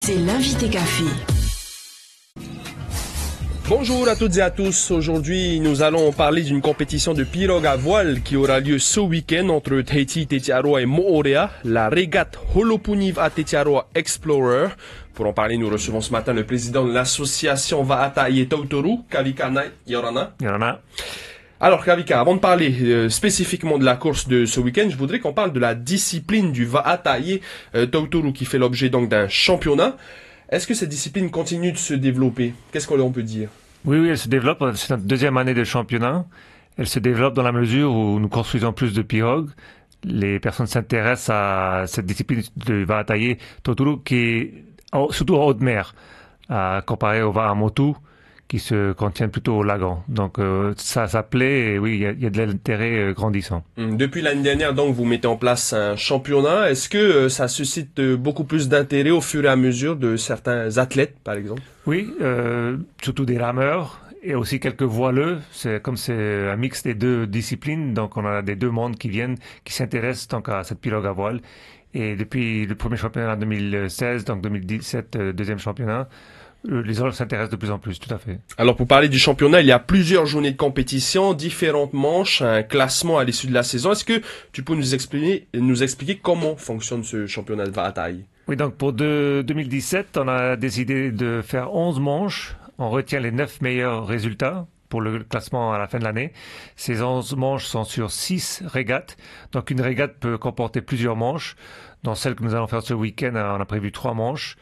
c'est l'invité café. Bonjour à toutes et à tous. Aujourd'hui, nous allons parler d'une compétition de pirogue à voile qui aura lieu ce week-end entre Tahiti, Tetiaroa et Moorea, la régate Holopuniva Tetiaroa Explorer. Pour en parler, nous recevons ce matin le président de l'association Va'ata'e Tautoru, Kavika Yorana. Alors Kavika, avant de parler spécifiquement de la course de ce week-end, je voudrais qu'on parle de la discipline du Va'ata'e Tautoru qui fait l'objet donc d'un championnat. Est-ce que cette discipline continue de se développer? Qu'est-ce qu'on peut dire? Oui, elle se développe. C'est notre deuxième année de championnat. Elle se développe dans la mesure où nous construisons plus de pirogues. Les personnes s'intéressent à cette discipline de Va'ata'e Tautoru qui est surtout en haute mer, comparé au Va'amotu qui se contient plutôt au lagon. Donc ça plaît et oui, il y a de l'intérêt grandissant. Depuis l'année dernière, donc, vous mettez en place un championnat. Est-ce que ça suscite beaucoup plus d'intérêt au fur et à mesure de certains athlètes, par exemple? Oui, surtout des rameurs et aussi quelques voileux. C'est un mix des deux disciplines, donc on a des deux mondes qui s'intéressent donc à cette pirogue à voile. Et depuis le premier championnat en 2016, donc 2017, deuxième championnat, les gens s'intéressent de plus en plus, tout à fait. Alors pour parler du championnat, il y a plusieurs journées de compétition, différentes manches, un classement à l'issue de la saison. Est-ce que tu peux nous expliquer comment fonctionne ce championnat de Va'ata'e? Oui, donc pour 2017, on a décidé de faire 11 manches. On retient les 9 meilleurs résultats pour le classement à la fin de l'année. Ces 11 manches sont sur 6 régates. Donc une régate peut comporter plusieurs manches. Dans celle que nous allons faire ce week-end, on a prévu 3 manches.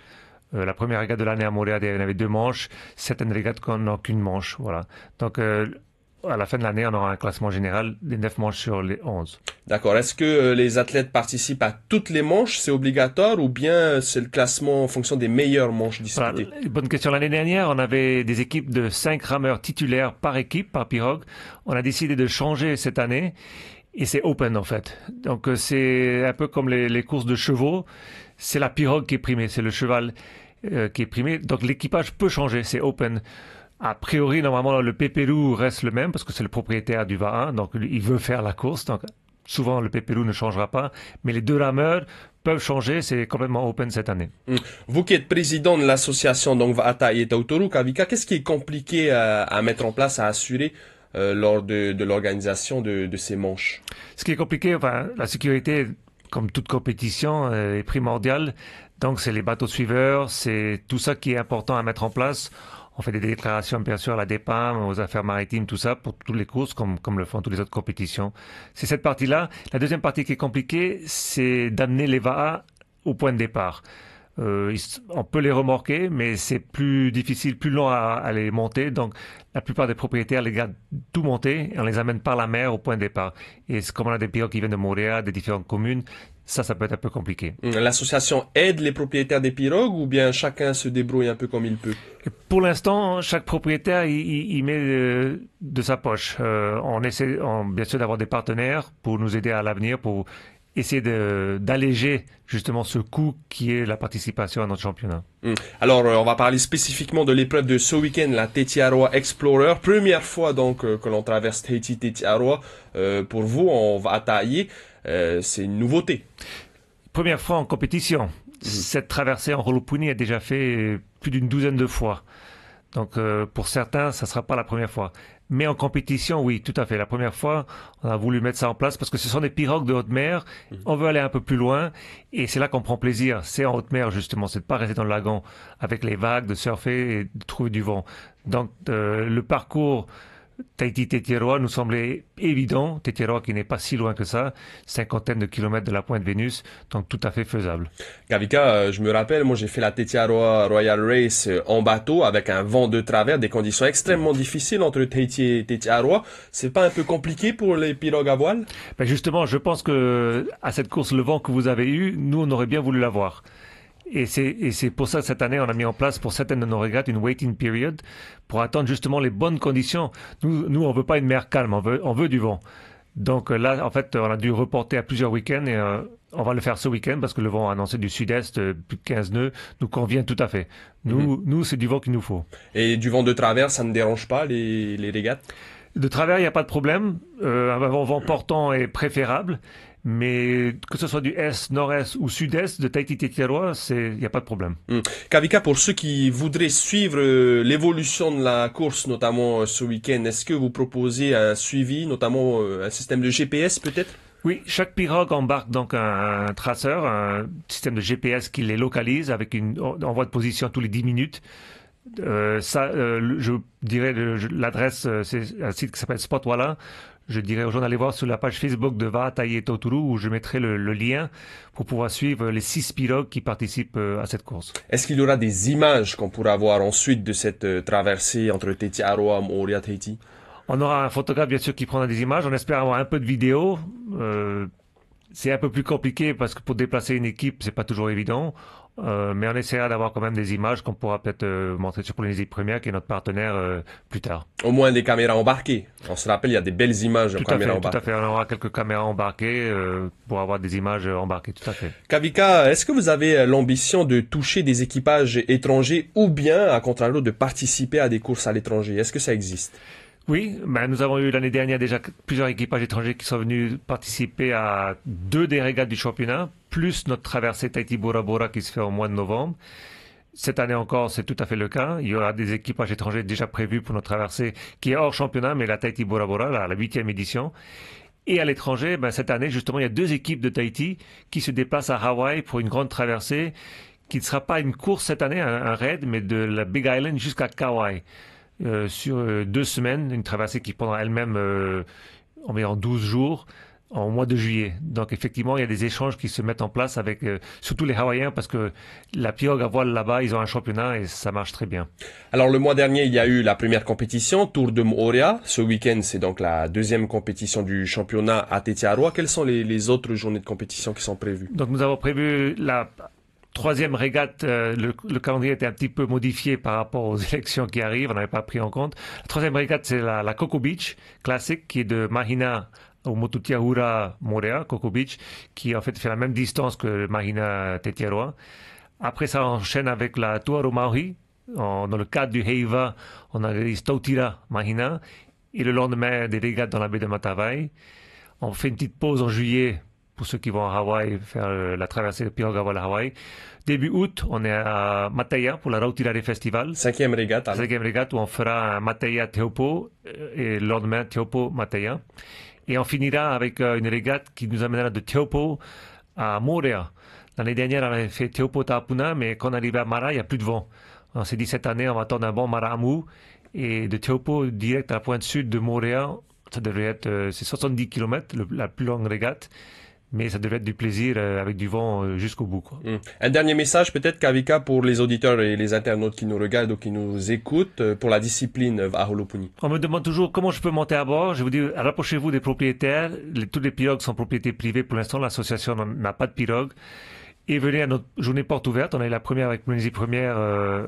La première régate de l'année à Moorea, il y en avait 2 manches. Certaines régates n'ont qu'une manche. Voilà. Donc, à la fin de l'année, on aura un classement général des 9 manches sur les 11. D'accord. Est-ce que les athlètes participent à toutes les manches? C'est obligatoire ou bien c'est le classement en fonction des meilleures manches disputées? Voilà, bonne question. L'année dernière, on avait des équipes de 5 rameurs titulaires par équipe, par pirogue. On a décidé de changer cette année et c'est open en fait. Donc, c'est un peu comme les courses de chevaux. C'est la pirogue qui est primée, c'est le cheval qui est primé. Donc l'équipage peut changer, c'est open. A priori, normalement, le pépérou reste le même parce que c'est le propriétaire du Va'a, donc il veut faire la course. Donc souvent, le pépérou ne changera pas. Mais les deux rameurs peuvent changer, c'est complètement open cette année. Vous qui êtes président de l'association donc Va'ata'e Tautoru, Kavika, qu'est-ce qui est compliqué à mettre en place, à assurer lors de l'organisation de ces manches? Ce qui est compliqué, enfin, la sécurité, comme toute compétition, est primordiale. Donc, c'est les bateaux suiveurs, c'est tout ça qui est important à mettre en place. On fait des déclarations, bien sûr, à la DEPAM, aux affaires maritimes, tout ça, pour toutes les courses, comme le font toutes les autres compétitions. C'est cette partie-là. La deuxième partie qui est compliquée, c'est d'amener les Va'a au point de départ. On peut les remorquer, mais c'est plus difficile, plus long à les monter. Donc, la plupart des propriétaires les gardent tout montés et on les amène par la mer au point de départ. Et comme on a des pirogues qui viennent de Moorea, des différentes communes, ça peut être un peu compliqué. L'association aide les propriétaires des pirogues ou bien chacun se débrouille un peu comme il peut? Pour l'instant, chaque propriétaire, il met de sa poche. On essaie, bien sûr, d'avoir des partenaires pour nous aider à l'avenir, pour essayer d'alléger justement ce coût qui est la participation à notre championnat. Alors, on va parler spécifiquement de l'épreuve de ce week-end, la Tetiaroa Explorer. Première fois donc que l'on traverse Tahiti Tetiaroa. Pour vous, on va attaquer. C'est une nouveauté. Première fois en compétition. Cette traversée en Holopuni est déjà fait plus d'une douzaine de fois. Donc pour certains, ça ne sera pas la première fois. Mais en compétition, oui, tout à fait. La première fois, on a voulu mettre ça en place parce que ce sont des pirogues de haute mer. On veut aller un peu plus loin et c'est là qu'on prend plaisir. C'est en haute mer, justement. C'est de pas rester dans le lagon avec les vagues, de surfer et de trouver du vent. Donc le parcours Tahiti-Tetiaroa nous semblait évident. Tetiaroa qui n'est pas si loin que ça, 50aine de kilomètres de la pointe Vénus, donc tout à fait faisable. Kavika, je me rappelle, moi j'ai fait la Tetiaroa Royal Race en bateau avec un vent de travers, des conditions extrêmement difficiles entre Tahiti et Tetiaroa. C'est pas un peu compliqué pour les pirogues à voile? Ben justement, je pense que à cette course, le vent que vous avez eu, nous on aurait bien voulu l'avoir. Et c'est pour ça que cette année, on a mis en place pour certaines de nos régates une waiting period pour attendre justement les bonnes conditions. Nous on veut pas une mer calme, on veut du vent. Donc là, en fait, on a dû reporter à plusieurs week-ends et on va le faire ce week-end parce que le vent annoncé du sud-est, plus de 15 nœuds, nous convient tout à fait. Nous c'est du vent qu'il nous faut. Et du vent de travers, ça ne dérange pas les régates? De travers, il n'y a pas de problème. Un vent portant est préférable. Mais que ce soit du Est, Nord-Est ou Sud-Est de Tahiti-Tetiaroa, il n'y a pas de problème. Kavika, pour ceux qui voudraient suivre l'évolution de la course, notamment ce week-end, est-ce que vous proposez un suivi, notamment un système de GPS peut-être? Oui, chaque pirogue embarque donc un traceur, un système de GPS qui les localise avec une envoi de position tous les 10 minutes. Je dirais l'adresse, c'est un site qui s'appelle Spotwalla. Je dirais aux gens d'aller voir sur la page Facebook de Va'ata'i e Tauturu où je mettrai le lien pour pouvoir suivre les 6 pirogues qui participent à cette course. Est-ce qu'il y aura des images qu'on pourra voir ensuite de cette traversée entre Tetiaroa, Moorea, Tahiti? On aura un photographe bien sûr qui prendra des images. On espère avoir un peu de vidéo. C'est un peu plus compliqué parce que pour déplacer une équipe, c'est pas toujours évident. Mais on essaiera d'avoir quand même des images qu'on pourra peut-être montrer sur Polynésie Première, qui est notre partenaire, plus tard. Au moins des caméras embarquées. On se rappelle, il y a des belles images en caméra embarquée. Tout à fait, on aura quelques caméras embarquées pour avoir des images embarquées, tout à fait. Kavika, est-ce que vous avez l'ambition de toucher des équipages étrangers ou bien, à contrario, de participer à des courses à l'étranger? Est-ce que ça existe? Oui, nous avons eu l'année dernière déjà plusieurs équipages étrangers qui sont venus participer à 2 des régates du championnat, plus notre traversée Tahiti Bora Bora qui se fait au mois de novembre. Cette année encore, c'est tout à fait le cas. Il y aura des équipages étrangers déjà prévus pour notre traversée qui est hors championnat, mais la Tahiti Bora Bora, la 8e édition. Et à l'étranger, cette année, justement, il y a 2 équipes de Tahiti qui se déplacent à Hawaï pour une grande traversée qui ne sera pas une course cette année, un raid, mais de la Big Island jusqu'à Kauai. Sur 2 semaines, une traversée qui prendra elle-même environ 12 jours en mois de juillet. Donc effectivement, il y a des échanges qui se mettent en place avec surtout les Hawaïens parce que la pirogue à voile là-bas, ils ont un championnat et ça marche très bien. Alors le mois dernier, il y a eu la première compétition, Tour de Moorea. Ce week-end, c'est donc la 2e compétition du championnat à Tetiaroa. Quelles sont les autres journées de compétition qui sont prévues? Donc nous avons prévu la 3e régate, le calendrier était un petit peu modifié par rapport aux élections qui arrivent, on n'avait pas pris en compte. La 3e régate, c'est la Coco Beach classique qui est de Mahina au Motutiahura Moorea, Coco Beach, qui en fait fait la même distance que Mahina Tetiaroa. Après ça, on enchaîne avec la Tuaro Maui. Dans le cadre du Heiva, on organise Tautira Mahina. Et le lendemain, des régates dans la baie de Matavai. On fait une petite pause en juillet pour ceux qui vont à Hawaï, faire la traversée de pirogue à voile à Hawaï. Début août, on est à Mataya pour la Rautirare Festival. 5e régate. 5e régate où on fera un Mataya Teopo et le lendemain Teopo Mataya. Et on finira avec une régate qui nous amènera de Teopo à Moorea. L'année dernière, on avait fait Teopo Tapuna, mais quand on arrivait à Mara, il n'y a plus de vent. On s'est dit cette année, on va attendre un bon Mara Amu. Et de Teopo direct à la pointe sud de Moorea, ça devrait être c'est 70 km, la plus longue régate. Mais ça devait être du plaisir avec du vent jusqu'au bout, quoi. Un dernier message peut-être, Kavika, pour les auditeurs et les internautes qui nous regardent ou qui nous écoutent pour la discipline à Holopuni. On me demande toujours comment je peux monter à bord. Je vous dis, rapprochez-vous des propriétaires. Tous les pirogues sont propriétés privées. Pour l'instant, l'association n'a pas de pirogue. Et venez à notre journée porte ouverte. On a eu la première avec Polynésie Première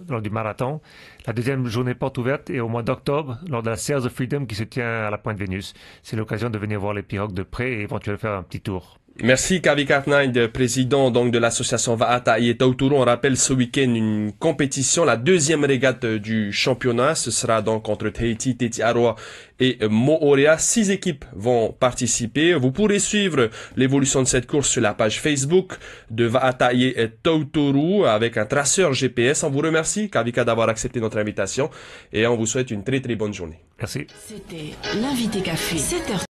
lors du marathon. La deuxième journée porte ouverte est au mois d'octobre lors de la Sails of Freedom qui se tient à la Pointe Vénus. C'est l'occasion de venir voir les pirogues de près et éventuellement faire un petit tour. Merci Kavika Knight, président donc de l'association Va'ata'i e Tauturu. On rappelle ce week-end une compétition, la 2e régate du championnat. Ce sera donc entre Tahiti, Tetiaroa et Moorea. 6 équipes vont participer. Vous pourrez suivre l'évolution de cette course sur la page Facebook de Va'ata'i e Tauturu avec un traceur GPS. On vous remercie Kavika d'avoir accepté notre invitation et on vous souhaite une très très bonne journée. Merci. C'était l'invité café, 7h30.